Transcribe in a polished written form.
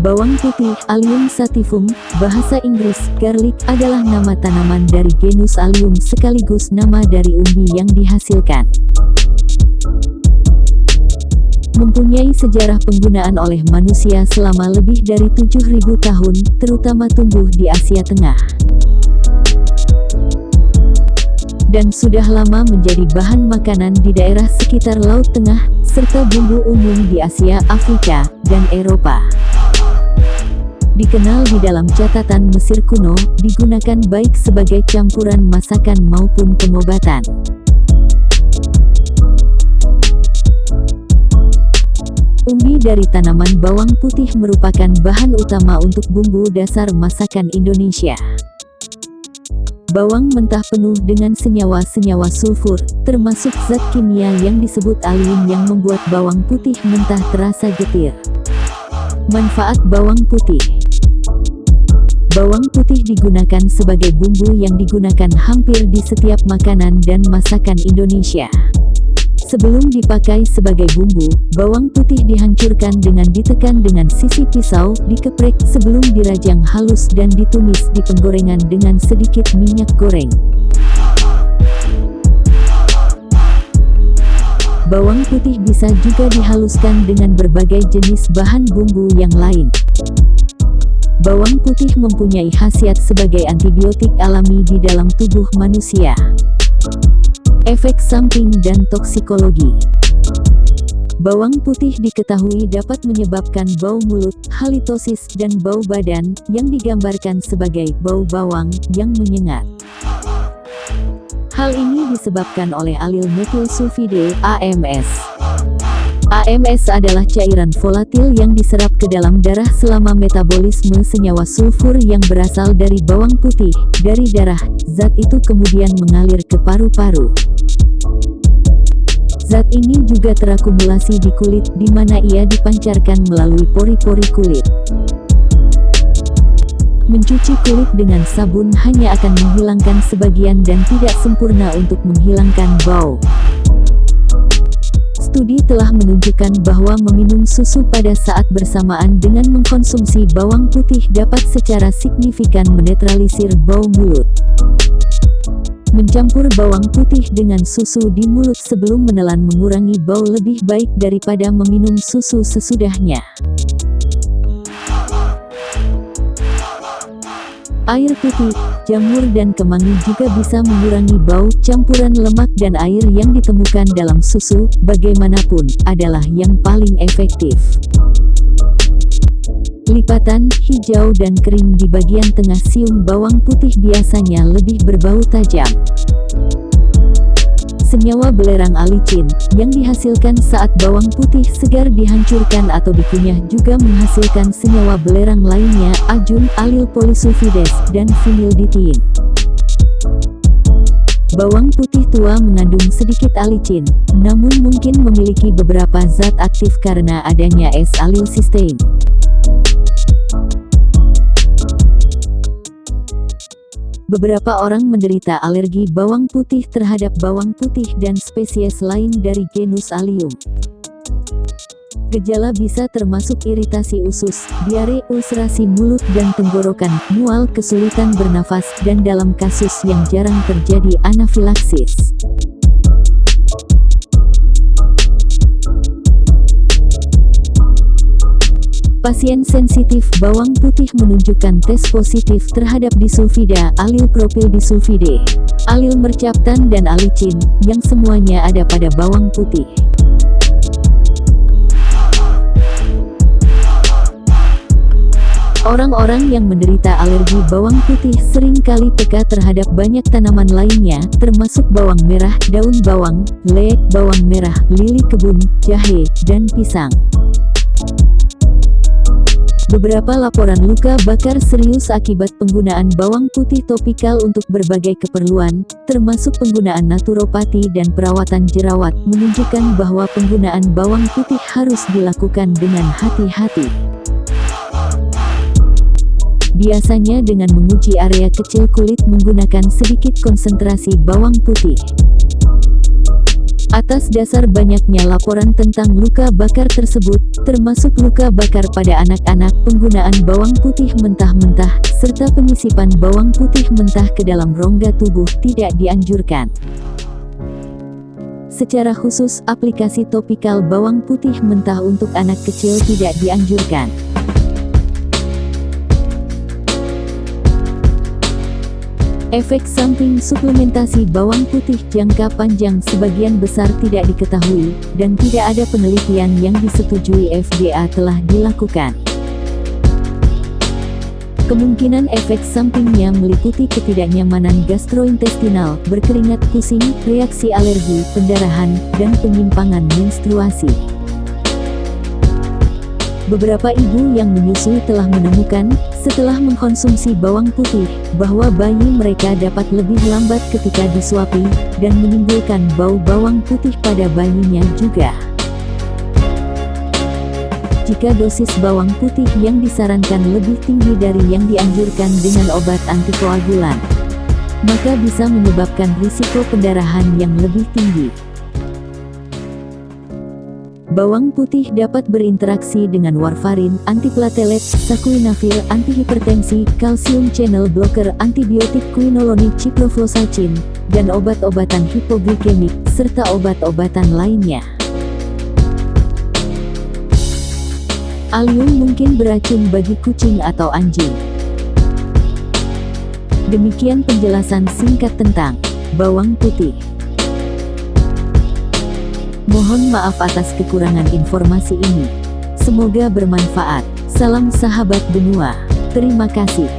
Bawang putih, Allium sativum, bahasa Inggris, garlic, adalah nama tanaman dari genus Allium sekaligus nama dari umbi yang dihasilkan. Mempunyai sejarah penggunaan oleh manusia selama lebih dari 7.000 tahun, terutama tumbuh di Asia Tengah. Dan sudah lama menjadi bahan makanan di daerah sekitar Laut Tengah, serta bumbu umum di Asia, Afrika, dan Eropa. Dikenal di dalam catatan Mesir kuno, digunakan baik sebagai campuran masakan maupun pengobatan. Umbi dari tanaman bawang putih merupakan bahan utama untuk bumbu dasar masakan Indonesia. Bawang mentah penuh dengan senyawa-senyawa sulfur, termasuk zat kimia yang disebut allium yang membuat bawang putih mentah terasa getir. Manfaat bawang putih. Bawang putih digunakan sebagai bumbu yang digunakan hampir di setiap makanan dan masakan Indonesia. Sebelum dipakai sebagai bumbu, bawang putih dihancurkan dengan ditekan dengan sisi pisau, dikeprek sebelum dirajang halus dan ditumis di penggorengan dengan sedikit minyak goreng. Bawang putih bisa juga dihaluskan dengan berbagai jenis bahan bumbu yang lain. Bawang putih mempunyai khasiat sebagai antibiotik alami di dalam tubuh manusia. Efek samping dan toksikologi. Bawang putih diketahui dapat menyebabkan bau mulut, halitosis, dan bau badan, yang digambarkan sebagai bau bawang yang menyengat. Hal ini disebabkan oleh alil metil sulfide, AMS. AMS adalah cairan volatil yang diserap ke dalam darah selama metabolisme senyawa sulfur yang berasal dari bawang putih. Dari darah, zat itu kemudian mengalir ke paru-paru. Zat ini juga terakumulasi di kulit, di mana ia dipancarkan melalui pori-pori kulit. Mencuci kulit dengan sabun hanya akan menghilangkan sebagian dan tidak sempurna untuk menghilangkan bau. Studi telah menunjukkan bahwa meminum susu pada saat bersamaan dengan mengkonsumsi bawang putih dapat secara signifikan menetralisir bau mulut. Mencampur bawang putih dengan susu di mulut sebelum menelan mengurangi bau lebih baik daripada meminum susu sesudahnya. Air putih, jamur dan kemangi juga bisa mengurangi bau. Campuran lemak dan air yang ditemukan dalam susu, bagaimanapun, adalah yang paling efektif. Lipatan, hijau dan kering di bagian tengah siung bawang putih biasanya lebih berbau tajam. Senyawa belerang alicin, yang dihasilkan saat bawang putih segar dihancurkan atau dikunyah juga menghasilkan senyawa belerang lainnya, ajun, alil polysulfides, dan vinyldithien. Bawang putih tua mengandung sedikit alicin, namun mungkin memiliki beberapa zat aktif karena adanya S-alilcysteine. Beberapa orang menderita alergi bawang putih terhadap bawang putih dan spesies lain dari genus Allium. Gejala bisa termasuk iritasi usus, diare, ulcerasi mulut dan tenggorokan, mual, kesulitan bernafas, dan dalam kasus yang jarang terjadi anafilaksis. Pasien sensitif bawang putih menunjukkan tes positif terhadap disulfida, alil propil disulfide, alil mercaptan dan alicin, yang semuanya ada pada bawang putih. Orang-orang yang menderita alergi bawang putih sering kali peka terhadap banyak tanaman lainnya, termasuk bawang merah, daun bawang, lek, bawang merah, lili kebun, jahe, dan pisang. Beberapa laporan luka bakar serius akibat penggunaan bawang putih topikal untuk berbagai keperluan, termasuk penggunaan naturopati dan perawatan jerawat, menunjukkan bahwa penggunaan bawang putih harus dilakukan dengan hati-hati. Biasanya dengan menguji area kecil kulit menggunakan sedikit konsentrasi bawang putih. Atas dasar banyaknya laporan tentang luka bakar tersebut, termasuk luka bakar pada anak-anak, penggunaan bawang putih mentah-mentah, serta penyisipan bawang putih mentah ke dalam rongga tubuh tidak dianjurkan. Secara khusus, aplikasi topikal bawang putih mentah untuk anak kecil tidak dianjurkan. Efek samping suplementasi bawang putih jangka panjang sebagian besar tidak diketahui, dan tidak ada penelitian yang disetujui FDA telah dilakukan. Kemungkinan efek sampingnya meliputi ketidaknyamanan gastrointestinal, berkeringat, pusing, reaksi alergi, pendarahan, dan penyimpangan menstruasi. Beberapa ibu yang menyusui telah menemukan, setelah mengkonsumsi bawang putih, bahwa bayi mereka dapat lebih lambat ketika disuapi, dan menimbulkan bau bawang putih pada bayinya juga. Jika dosis bawang putih yang disarankan lebih tinggi dari yang dianjurkan dengan obat antikoagulan, maka bisa menyebabkan risiko pendarahan yang lebih tinggi. Bawang putih dapat berinteraksi dengan warfarin, antiplatelet, sakuinavir, antihipertensi, kalsium channel blocker, antibiotik quinolone, ciprofloxacin, dan obat-obatan hipoglikemik, serta obat-obatan lainnya. Alium mungkin beracun bagi kucing atau anjing. Demikian penjelasan singkat tentang bawang putih. Mohon maaf atas kekurangan informasi ini. Semoga bermanfaat. Salam sahabat benua. Terima kasih.